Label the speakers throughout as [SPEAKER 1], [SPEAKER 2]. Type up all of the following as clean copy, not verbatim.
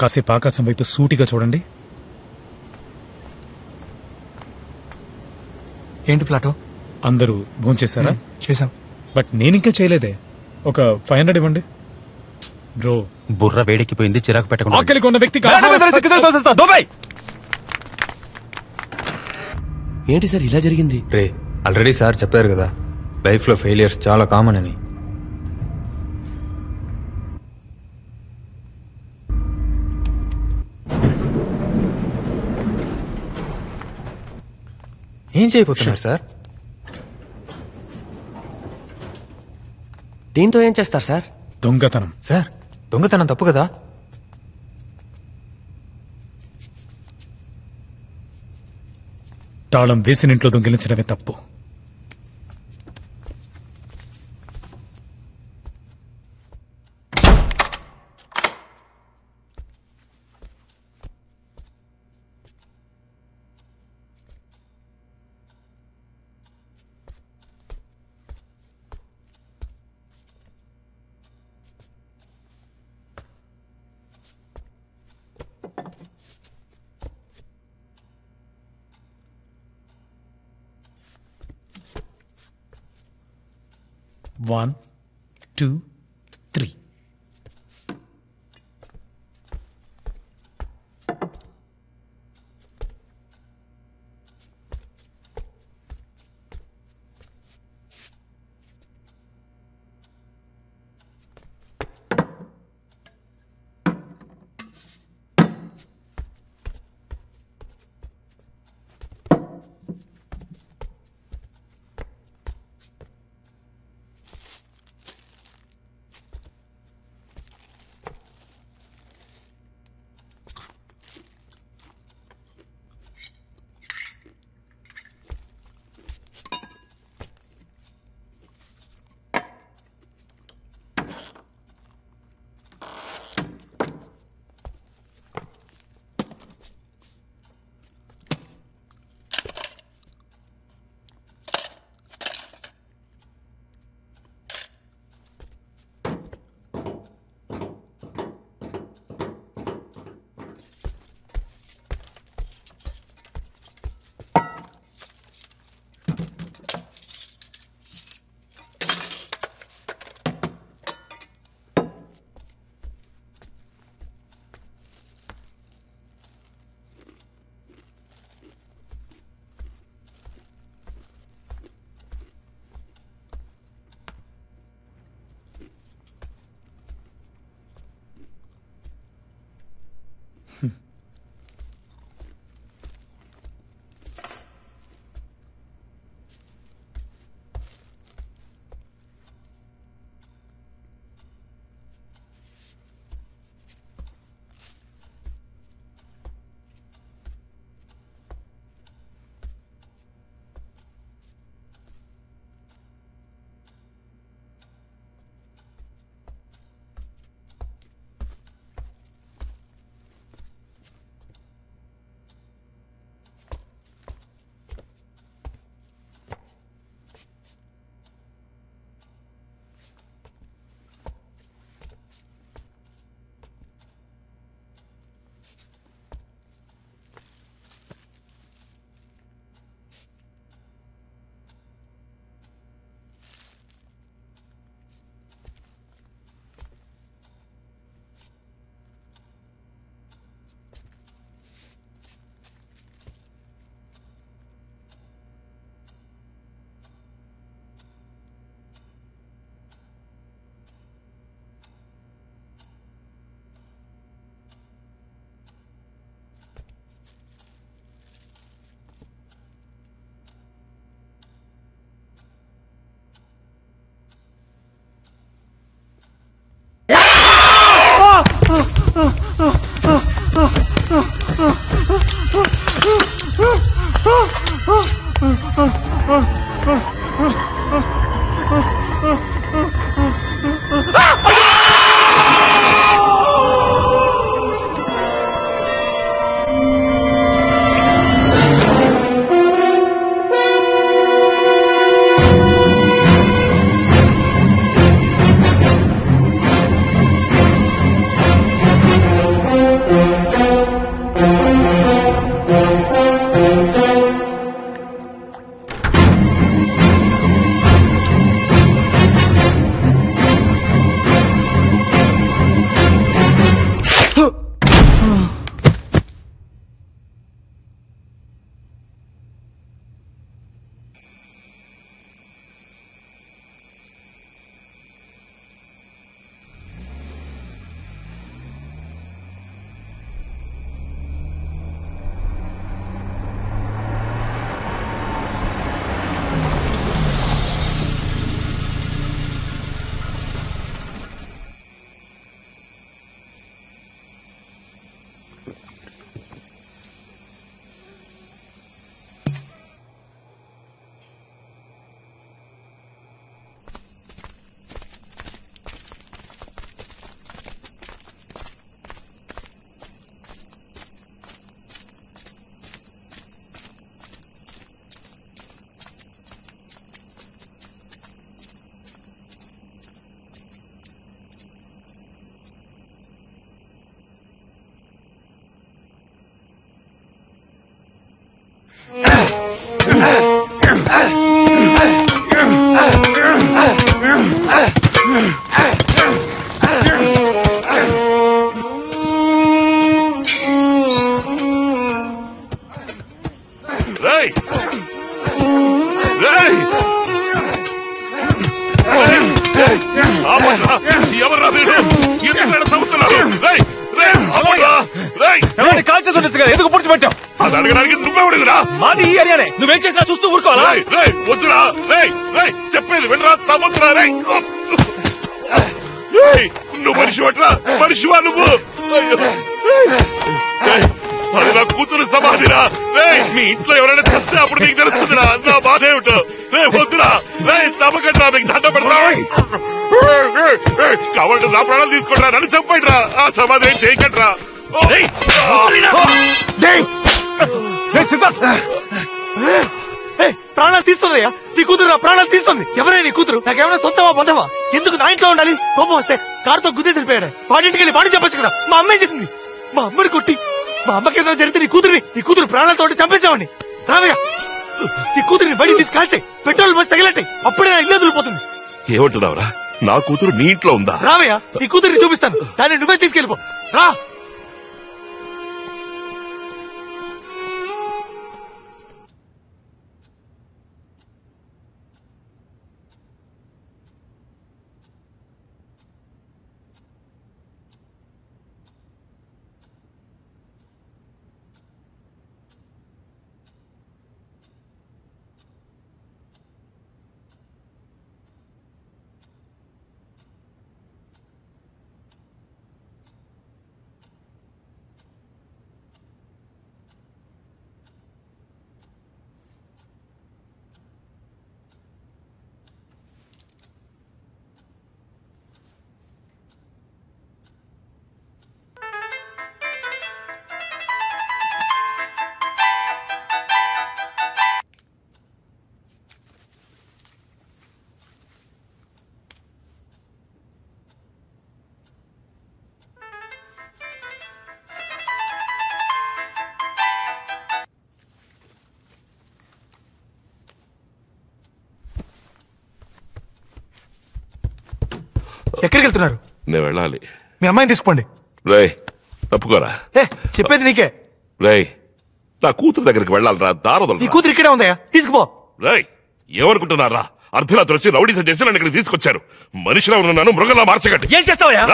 [SPEAKER 1] కాసేపు ఆకాశం వైపు సూటిగా చూడండి.
[SPEAKER 2] ఏంటి ప్లాటో?
[SPEAKER 1] అందరూ భోంచేశారా?
[SPEAKER 2] చేసాం.
[SPEAKER 1] బట్ నేనింకా చేయలేదే. ఒక 500 ఇవ్వండి బ్రో.
[SPEAKER 3] బుర్ర వేడెక్కిపోయింది, చిరాకు పెట్టకుండా.
[SPEAKER 1] ఆకలికి ఉన్న వ్యక్తికి
[SPEAKER 4] ఏంటి సార్ ఇలా జరిగింది?
[SPEAKER 5] రే, ఆల్రెడీ సార్ చెప్పారు కదా, లైఫ్ లో ఫెయిలియర్స్ చాలా కామన్ అని. ఏం చేయబోతున్నారు సార్?
[SPEAKER 4] దీంతో ఏం చేస్తారు సార్?
[SPEAKER 1] దొంగతనం.
[SPEAKER 5] సార్, దొంగతనం తప్పు కదా?
[SPEAKER 1] తాళం వేసిన ఇంట్లో దొంగిలించడమే తప్పు. One, 2, 3. కాల్ చేసి ఉండొచ్చు కదా, ఎందుకు పూడ్చిపెట్టావు?
[SPEAKER 2] అది అడగడానికి నువ్వెవడుగురా?
[SPEAKER 1] మాది ఈ ఏరియానే, నువ్వేం చేసినా చూస్తూ ఊరుకోవాలా?
[SPEAKER 2] వద్దురా, చెప్పేది వినరా, తమ్ముతురా. నువ్వు మనిషివా నువ్వు? అది నా కూతురు సమాధిరా. మీ ఇంట్లో ఎవరైనా తెస్తే అప్పుడు నీకు తెలుస్తుందిరా నా బాధ ఏమిటో. వద్దురా, తమ్మకండి, మీకు దండ పెడతా. కావాలంటే నా ప్రాణాలు తీసుకుంటారా, నన్ను చంపండి రా. ఆ సమాధి ఏం చేయకండి రా.
[SPEAKER 4] ప్రాణాలు తీస్తుందయ్యా, నీ కూతురు నా ప్రాణాలు తీస్తుంది. ఎవరైనా నీ కూతురు నాకేమైనా సొంతమా బంధమా? ఎందుకు నా ఇంట్లో ఉండాలి? కోపం వస్తే కారుతో గుద్దేసి వెళ్ళిపోయాడు. వాడింటికి వెళ్ళి వాడిని చెప్పొచ్చు కదా. మా అమ్మ ఏం చేసింది? మా అమ్మని కొట్టి, మా అమ్మకి ఏదైనా జరిగితే నీ కూతురు ప్రాణాలతో చంపేసావని. రావయ్యా, నీ కూతురిని బయటికి తీసి కాల్చాయి, పెట్రోల్ బస్ తగిలట్టాయి, అప్పుడే నా ఇల్లు వదిలిపోతుంది.
[SPEAKER 2] ఏమంటున్నావురా? నా కూతురు నీ ఇంట్లో ఉందా?
[SPEAKER 4] రావయ్యా, నీ కూతురిని చూపిస్తాను, దాన్ని నువ్వే తీసుకెళ్ళిపో. రా. ఎక్కడికి వెళ్తున్నారు?
[SPEAKER 2] నేను వెళ్ళాలి.
[SPEAKER 4] మీ అమ్మాయిని తీసుకోండి.
[SPEAKER 2] రేయ్, తప్పుకోరా.
[SPEAKER 4] చెప్పేది నీకే.
[SPEAKER 2] రేయ్, నా కూతురు దగ్గరికి వెళ్ళాలరా, దారదలు.
[SPEAKER 4] నీ కూతురు ఇక్కడే ఉందయ్యా, తీసుకుపో.
[SPEAKER 2] రేయ్, ఏమనుకుంటున్నారా? అర్ధరాత్రి వచ్చి రౌడీసం చేసి నన్ను ఇక్కడికి తీసుకొచ్చారు. మనిషిలా ఉన్నాను, మృగంలా మార్చగట్టి.
[SPEAKER 4] ఏం చేస్తావయ్యా?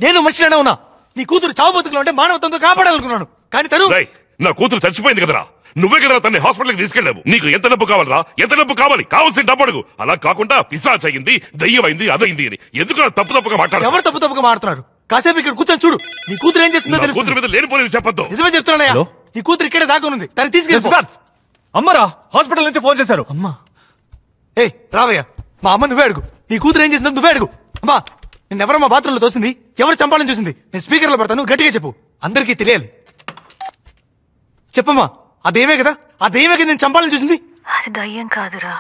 [SPEAKER 4] నేను మనిషిలోనే ఉన్నా. నీ కూతురు చావు బతుకులో ఉంటే మానవత్వంతో కాపాడాలనుకున్నాను, కానీ తను.
[SPEAKER 2] నా కూతురు చచ్చిపోయింది కదరా, నువ్వే కదరా తన్ని హాస్పిటల్కి తీసుకెళ్ళావు. నీకు ఎంత డబ్బు కావాలరా? ఎంత డబ్బు కావాలి? కావాల్సిన డబ్బు అడుగు. అలా కాకుండా పిశాచ్ అయింది, దయ్యమైంది, అదైంది అని ఎందుకు తప్పుగా మాట్లాడు?
[SPEAKER 4] ఎవరు తప్పుగా మాట్లాడుతున్నారు? కాసేపు ఇక్కడ కూర్చొని చూడు, నీ కూతురు ఏం చేస్తుందో తెలుసు.
[SPEAKER 2] కూతురు మీద లేనిపోయి చెప్పొద్దు.
[SPEAKER 4] నిజమే చెప్తున్నానయ్యా, నీ కూతురు ఇక్కడే దాక్కునుంది, తను తీసుకెళ్ళి.
[SPEAKER 1] అమ్మరా, హాస్పిటల్ నుంచి ఫోన్ చేశారు.
[SPEAKER 4] అమ్మా, ఏ రావయ్యా, మా అమ్మ నువ్వే అడుగు. నీ కూతురు ఏం చేసిందో నువ్వే అడుగు. అమ్మా, నిన్నెవరో మా బాత్రూమ్ లో తోసింది, ఎవరు చంపాలని చూసింది, నేను స్పీకర్ లో పెడతాను, గట్టిగా చెప్పు, అందరికీ తెలియాలి. చెప్పమ్మా, అదేమే కదా నేను చంపాలని చూసింది.
[SPEAKER 6] అది దయ్యం కాదురా,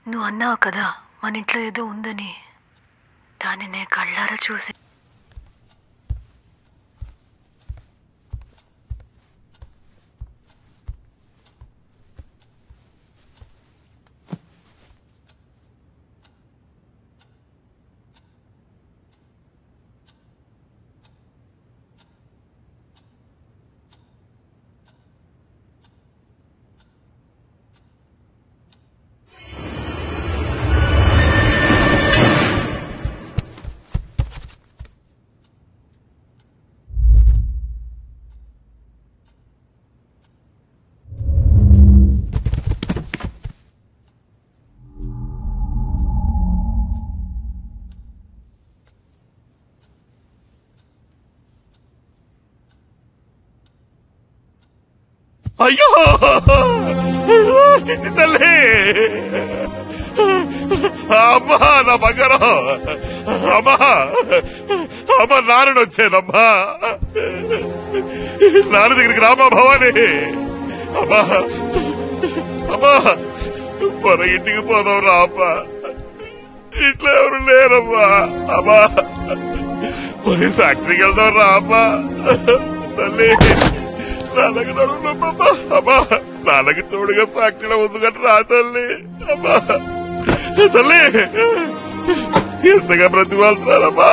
[SPEAKER 6] నువ్వు అన్నావు కదా మన ఇంట్లో ఏదో ఉందని, దాన్ని నే కళ్ళారా చూసి.
[SPEAKER 2] అయ్యో చిట్టి తల్లి, అమ్మా నా బంగారం, అమ్మా నాన్న వచ్చానమ్మా, నాన్న దగ్గరికి రామా భవాని. అమ్మా మన ఇంటికి పోదాం రా అమ్మా, ఇంట్లో ఎవరు లేరమ్మా. అమ్మా మరి ఫ్యాక్టరీకి వెళ్దాం రా అమ్మా. తల్లి నాన్నకి నడువునమ్మా, అమ్మా నాన్నకి తోడుగా ఫ్యాక్టరీలో ఉంది కానీ రా తల్లి. అమ్మా తల్లి ఎంతగా బ్రతిమాలుతున్నారమ్మా.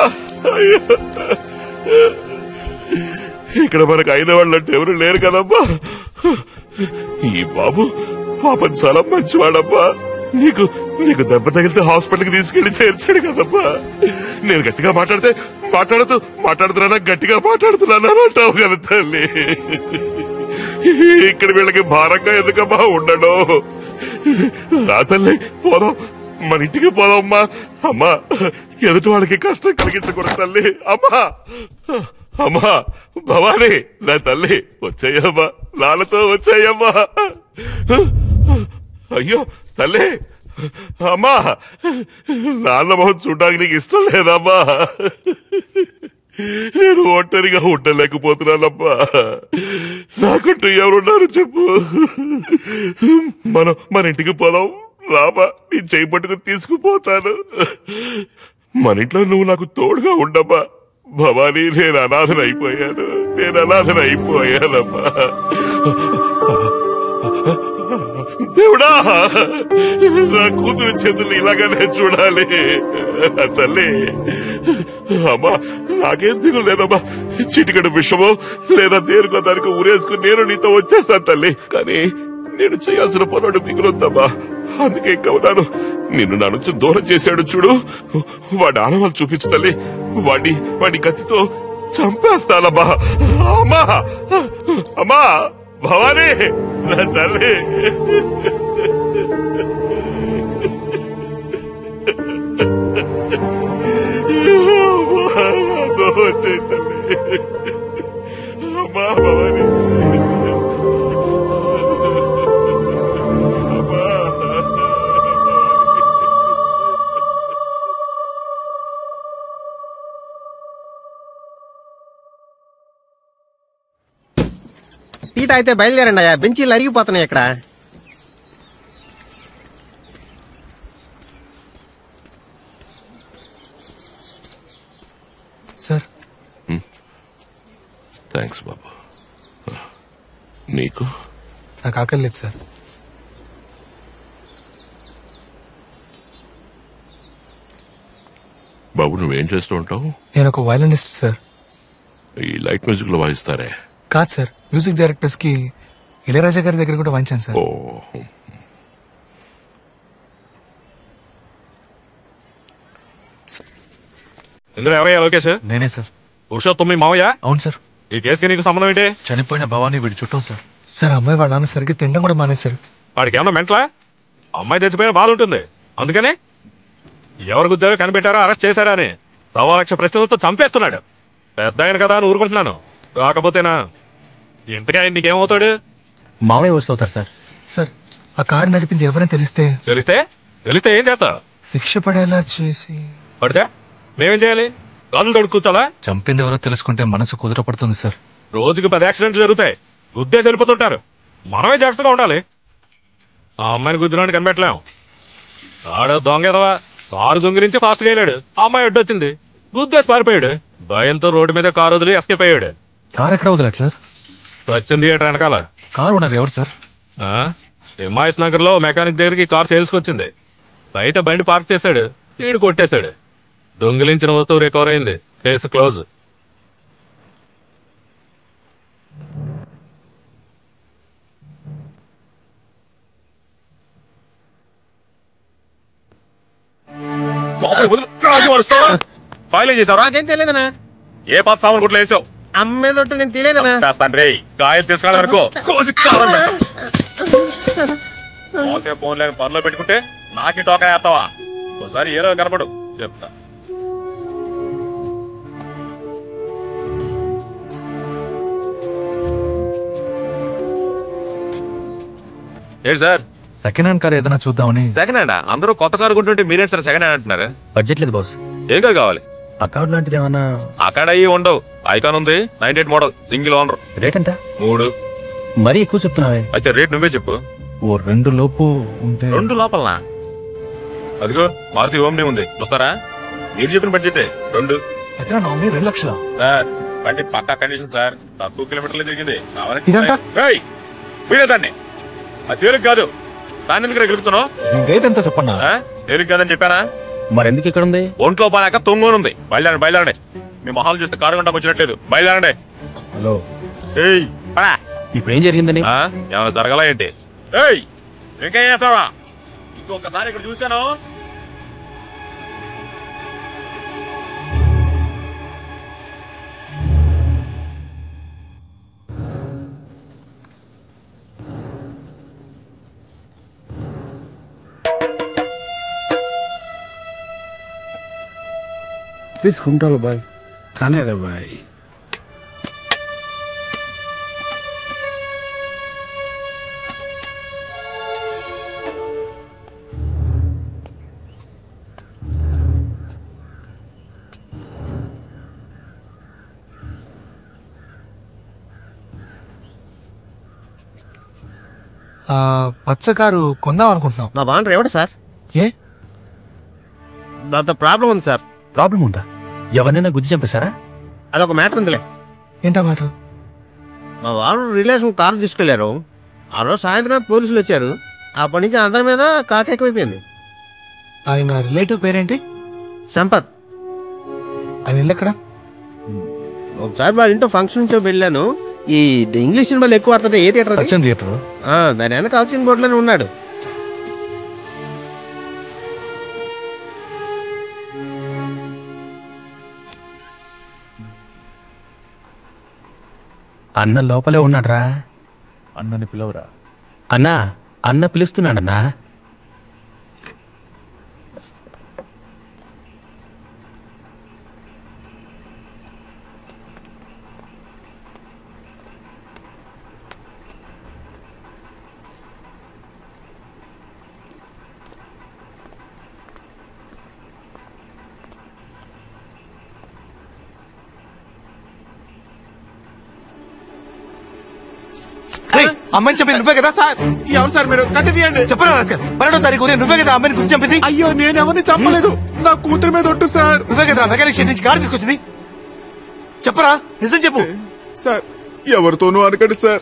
[SPEAKER 2] ఇక్కడ మనకు అయిన వాళ్ళంటే ఎవరు లేరు కదమ్మా. ఈ బాబు పాపం చాలా మంచివాడమ్మా, నీకు నీకు దెబ్బ తగిలితే హాస్పిటల్కి తీసుకెళ్లి చేర్చాడు కదమ్మా. నేను గట్టిగా మాట్లాడుతున్నా గట్టిగా మాట్లాడుతున్నాను అంటావు కదా తల్లి. ఇక్కడ వీళ్ళకి భారంగా ఎందుకమ్మా ఉండడం? రా తల్లి, పోదాం, మన ఇంటికి పోదామ్మా. అమ్మా, ఎదుటి వాళ్ళకి కష్టం కలిగించకూడదు తల్లి. అమ్మా అమ్మా, భవానీ నా తల్లి, వచ్చాయమ్మా, నాన్నతో వచ్చాయమ్మా. అయ్యో తల్లి, అమ్మా, నాన్న మొహం చూడడానికి నీకు ఇష్టం లేదమ్మా. నేను ఒంటరిగా ఉండలేకపోతున్నానమ్మా. నాకంటూ ఎవరున్నారు చెప్పు. మన ఇంటికి పోదాం రామా, నీ చేయి పట్టుకు తీసుకుపోతాను. మన ఇంట్లో నువ్వు నాకు తోడుగా ఉండమ్మా. భవానీ, నేను అనాథనైపోయానమ్మా. దేవుడా, నా కూతురు చేతులు ఇలాగానే చూడాలి తల్లి. అమ్మా, నాకేం దిగు లేదమ్మా. చిటికడు విషమో లేదా దేనికో దానికి ఊరేసుకుని నేను నీతో వచ్చేస్తాను తల్లి. కానీ నేను చేయాల్సిన పనుడు మిగులుద్దమ్మా. అందుకే కవునాను, నిన్ను నా నుంచి దూరం చేశాడు చూడు, వాడి ఆనవాళ్ళు చూపించు తల్లి. వాడి కత్తితో చంపేస్తానమ్మా. అమ్మా అమ్మా, భవానీ నా తల్లి. వచ్చే తల్లి. అమ్మా భవానీ,
[SPEAKER 7] టీ తాగితే బయలుదేరండి అయ్యా, బెంచీలు అరిగిపోతున్నాయి ఇక్కడ.
[SPEAKER 4] సార్,
[SPEAKER 2] థ్యాంక్స్ బాబు. నీకు?
[SPEAKER 4] నాకు ఆకలి లేదు సార్.
[SPEAKER 2] బాబు, నువ్వేం చేస్తూ ఉంటావు?
[SPEAKER 4] నేను ఒక వయలినిస్ట్ సార్.
[SPEAKER 2] ఈ లైట్ మ్యూజిక్ లో వాయిస్తారే?
[SPEAKER 4] కాదు సార్, మ్యూజిక్ డైరెక్టర్స్ కి ఇళయరాజా గారి దగ్గర కూడా వాయించాను సార్.
[SPEAKER 2] ఓ,
[SPEAKER 8] ఇందులో ఎవరయ్యా లోకేష్?
[SPEAKER 9] నేనే సార్.
[SPEAKER 8] పురుషోత్తమి మావయ్య?
[SPEAKER 9] అవును సార్.
[SPEAKER 8] ఈ కేసుకి నీకు సంబంధం ఏంటి?
[SPEAKER 9] చనిపోయిన భవానీ వీడి చుట్టం సార్.
[SPEAKER 4] సార్, అమ్మాయి వాళ్ళ నాన్న సరిగ్గా తినడం కూడా మానేశారు.
[SPEAKER 8] వాడికి ఏమన్నా మెంట్లా? అమ్మాయి తెచ్చిపోయిన బాధ ఉంటుంది, అందుకని ఎవరు గుద్దారో కనిపెట్టారో అరెస్ట్ చేశారా అని 1,00,000 ప్రశ్నలతో చంపేస్తున్నాడు. పెద్ద ఆయన కదా అని ఊరుకుంటున్నాను. రాకపోతేనా ఇంతగా ఆయన నీకేమవుతాడు?
[SPEAKER 9] మామయ్య వస్తు అవుతారు సార్.
[SPEAKER 4] సార్, ఆ కారు నడిపింది ఎవరైనా తెలిస్తే
[SPEAKER 8] ఏం చేస్తా?
[SPEAKER 4] శిక్ష పడేలా చేసి.
[SPEAKER 8] పడితే మేమేం చేయాలి? కాళ్ళు తొడుక్కుతావా?
[SPEAKER 9] చంపింది ఎవరో తెలుసుకుంటే మనసు కుదురపడుతుంది సార్.
[SPEAKER 8] రోజుకి 10 యాక్సిడెంట్లు జరుగుతాయి, గుద్దే వెళ్ళిపోతుంటారు. మనమే జాగ్రత్తగా ఉండాలి. ఆ అమ్మాయిని గుద్దినాడు కనిపెట్టలేం. ఆడ దొంగేదవా కారు దొంగిరించి ఫాస్ట్ గా వెళ్ళాడు. ఆ అమ్మాయి అడ్డొచ్చింది, గుద్దేసి పారిపోయాడు. భయంతో రోడ్డు మీద కారు వదిలి ఎస్కేప్ అయ్యాడు.
[SPEAKER 9] కారు ఎక్కడ వదిలేదు సార్?
[SPEAKER 8] సచిన్ థియేటర్ వెనకాల.
[SPEAKER 9] కారు ఉన్నారు ఎవరు సార్?
[SPEAKER 8] హిమాయత్ నగర్ లో మెకానిక్ దగ్గరికి కారు సేల్స్ వచ్చింది. బయట బండి పార్క్ చేశాడు, ఈడు కొట్టేశాడు. దొంగిలించిన వస్తువు రికవర్ అయింది. Case close. ఫైల్ ఏం చేసావరా?
[SPEAKER 7] నాకేం తెలియదనా?
[SPEAKER 8] ఏ పాత సామాన్ గుట్లో వేసావు?
[SPEAKER 7] అమ్మేదొట్టు నేను తెలియదనా?
[SPEAKER 8] తండ్రి కాయలు తీసుకురావడం వరకు ఫోన్ లేని పనిలో పెట్టుకుంటే నాకే టోకన్ వేస్తావా? ఒకసారి ఏదో కనపడు చెప్తా. ఏంటి సార్,
[SPEAKER 9] సెకండ్ హ్యాండ్ కార్ ఏదైనా చూద్దామని.
[SPEAKER 8] Second hand? అందరూ కొత్త కారు కొంటుంటే మీరేంటి సార్ సెకండ్ హ్యాండ్ అంటున్నారు?
[SPEAKER 9] బడ్జెట్ లేదు బాస్.
[SPEAKER 8] ఏం కారు కావాలి?
[SPEAKER 9] అకౌంట్ లాంటిది ఏమన్నా?
[SPEAKER 8] అక్కడ అయ్యి ఉండవు. ఐకాన్ ఉంది, 98 మోడల్, సింగిల్ ఓనర్.
[SPEAKER 9] రేట్ ఎంత?
[SPEAKER 8] 3.
[SPEAKER 9] మరీ ఎక్కువ చెప్తున్నావే.
[SPEAKER 8] అయితే రేట్ నువ్వే చెప్పు.
[SPEAKER 9] ఓ 2 లోపు ఉంటే.
[SPEAKER 8] 2 లోపలనా? అదిగో మారుతి ఓమ్ని ఉంది, వస్తారా? మీరు చెప్పిన బడ్జెట్ 2.
[SPEAKER 9] సెకండ్ హ్యాండ్ ఓమ్ని 2 లక్షలా?
[SPEAKER 8] సార్, బండి పక్కా కండిషన్ సార్, తక్కువ కిలోమీటర్లు తిరిగింది. దాన్ని అది తేలిక కాదు. దాన్ని ఎందుకు గెలుపుతున్నావు?
[SPEAKER 9] రేట్ ఎంత చెప్పన్నా?
[SPEAKER 8] తేలిక కాదని చెప్పానా?
[SPEAKER 9] మరి ఎందుకు ఇక్కడ ఉంది?
[SPEAKER 8] ఒంట్లో పోనాక తొంగోనుంది. బయలుదేరండి. మీ మొహాలు చూస్తే కారు గంటకు వచ్చినట్లేదు. బయలుదేరండి.
[SPEAKER 9] హలో,
[SPEAKER 8] పడా.
[SPEAKER 9] ఇప్పుడు ఏం జరిగిందని?
[SPEAKER 8] ఏమైనా జరగలా ఏంటి? ఇంకేం చేస్తావా?
[SPEAKER 9] ఇంకొకసారి ఇక్కడ చూశాను.
[SPEAKER 7] తీసుకుంటాను బాయ్.
[SPEAKER 10] కానేదా బాయ్.
[SPEAKER 4] పచ్చ కారు కొందాం అనుకుంటున్నాం.
[SPEAKER 7] మా బాండ్రు ఎవడు సార్?
[SPEAKER 4] ఏ
[SPEAKER 7] దాంతో ప్రాబ్లం ఉంది సార్.
[SPEAKER 9] ప్రాబ్లం ఉందా? ఎవరైనా గుద్ది చంపేశారా?
[SPEAKER 7] అదొక మ్యాటర్ ఉందిలే.
[SPEAKER 4] ఏంటా మాట?
[SPEAKER 7] మా వాళ్ళు రిలేషన్ కారు తీసుకెళ్లారు. ఆ రోజు సాయంత్రం పోలీసులు వచ్చారు. అప్పటి నుంచి అందరి మీద కాక ఎక్కువైపోయింది.
[SPEAKER 4] ఆయన రిలేటివ్ పేరేంటి?
[SPEAKER 7] సంపత్.
[SPEAKER 4] ఆయన ఇల్లు ఎక్కడ?
[SPEAKER 7] ఒకసారి వాళ్ళ ఇంట్లో ఫంక్షన్ నుంచి వెళ్ళాను. ఈ ఇంగ్లీష్ సినిమాలు ఎక్కువ ఆడుతుంటే ఏ థియేటర్?
[SPEAKER 9] సత్యం థియేటర్.
[SPEAKER 7] దాని వెనక కాల్సిన బోర్డులోనే ఉన్నాడు.
[SPEAKER 3] అన్న లోపలే ఉన్నాడ్రా.
[SPEAKER 9] అన్నని పిలవరా.
[SPEAKER 3] అన్నా, అన్న పిలుస్తున్నాడన్నా.
[SPEAKER 4] అమ్మాయిని చంపింది నువ్వే కదా సార్?
[SPEAKER 10] ఎవరు సార్ మీరు? కట్టి తీయండి.
[SPEAKER 4] చెప్పరా రాస్కర్, 12వ తారీఖు ఉదయం నువ్వే కదా అమ్మాయిని గురించి చంపింది?
[SPEAKER 10] అయ్యో నేను ఎవరిని చంపలేదు. నా కూతురు మీద ఒట్టు సార్.
[SPEAKER 4] నువ్వే కదా మెకానిక్ షెడ్ నుంచి కారు తీసుకొచ్చింది? చెప్పరా, నిజం చెప్పు.
[SPEAKER 10] సార్ ఎవరితోనూ అనకండి సార్.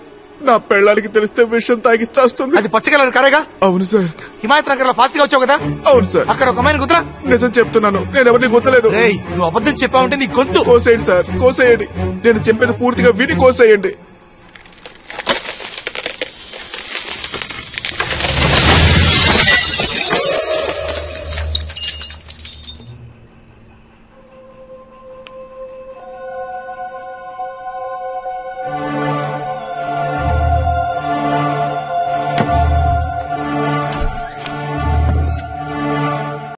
[SPEAKER 10] నా పెళ్ళానికి తెలిస్తే విషయం తాగిచ్చేస్తుంది.
[SPEAKER 4] అది పచ్చ కలర్ కారేగా?
[SPEAKER 10] అవును సార్.
[SPEAKER 4] హిమాయత్ నగర్ లో ఫాస్ట్ గా వచ్చావు కదా?
[SPEAKER 10] అవును సార్.
[SPEAKER 4] అక్కడ ఒక అమ్మాయిని గుర్తురా?
[SPEAKER 10] నిజం చెప్తున్నాను, నేను ఎవరిని గుర్తలేదు.
[SPEAKER 4] నువ్వు అబద్ధం చెప్పావంటే నీ గొంతు
[SPEAKER 10] కోసేయండి సార్, కోసేయండి. నేను చెప్పేది పూర్తిగా విని కోసేయండి.